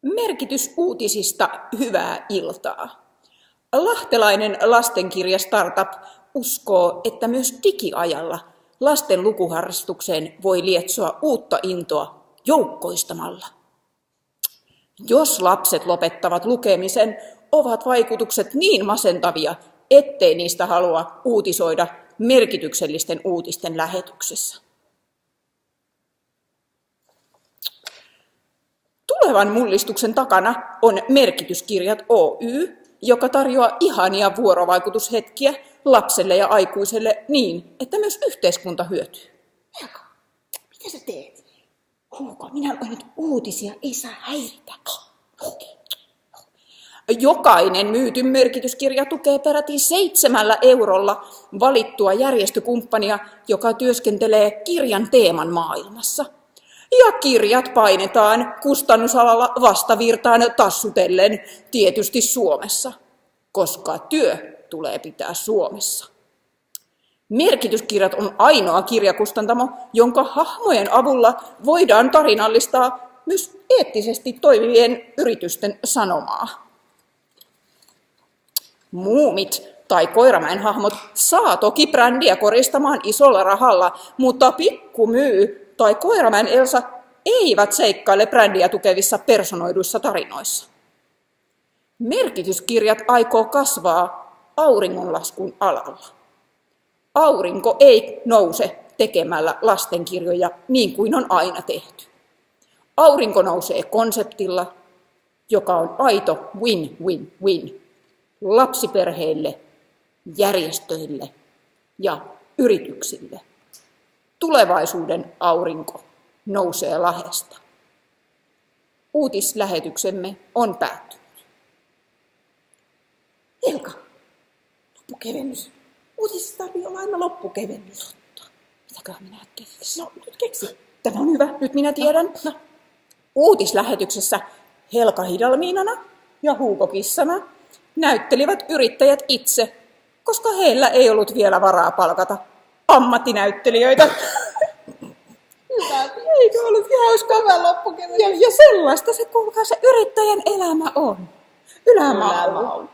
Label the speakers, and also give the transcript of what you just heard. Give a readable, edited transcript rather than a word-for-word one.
Speaker 1: Merkitys uutisista hyvää iltaa. Lahtelainen lastenkirja-startup uskoo, että myös digiajalla lasten lukuharrastukseen voi lietsoa uutta intoa joukkoistamalla. Jos lapset lopettavat lukemisen, ovat vaikutukset niin masentavia, ettei niistä halua uutisoida merkityksellisten uutisten lähetyksessä. Tulevan mullistuksen takana on Merkityskirjat Oy, joka tarjoaa ihania vuorovaikutushetkiä lapselle ja aikuiselle niin, että myös yhteiskunta hyötyy.
Speaker 2: Helka, mitä sä teet? Huuko, minä luen nyt uutisia, ei saa häiritä.
Speaker 1: Jokainen myyty merkityskirja tukee peräti 7 eurolla valittua järjestökumppania, joka työskentelee kirjan teeman maailmassa. Ja kirjat painetaan kustannusalalla vastavirtaan tassutellen, tietysti Suomessa, koska työ tulee pitää Suomessa. Merkityskirjat on ainoa kirjakustantamo, jonka hahmojen avulla voidaan tarinallistaa myös eettisesti toimivien yritysten sanomaa. Muumit tai Koiramäen hahmot saa toki brändiä koristamaan isolla rahalla, mutta Pikkumyy tai Koiramäen Elsa eivät seikkaile brändiä tukevissa personoiduissa tarinoissa. Merkityskirjat aikoo kasvaa auringonlaskun alalla. Aurinko ei nouse tekemällä lastenkirjoja niin kuin on aina tehty. Aurinko nousee konseptilla, joka on aito win-win-win lapsiperheille, järjestöille ja yrityksille. Tulevaisuuden aurinko nousee Lahdesta. Uutislähetyksemme on päättynyt.
Speaker 2: Helka, loppukevennys. Uutisissa tarvii olla aina loppukevennys.
Speaker 1: Mitäköhän minä keksin?
Speaker 2: No, nyt keksi.
Speaker 1: Tämä on hyvä, nyt minä tiedän.
Speaker 2: No.
Speaker 1: Uutislähetyksessä Helka Hidalmiinana ja Huuko Kissana näyttelivät yrittäjät itse, koska heillä ei ollut vielä varaa palkata ammattinäyttelijöitä.
Speaker 2: Hyvä.
Speaker 1: Eikö ollut hauskaa?
Speaker 2: Hyvä loppukevennys.
Speaker 1: Ja sellaista se, kuulkaa, se yrittäjän elämä on. Ylämaalla.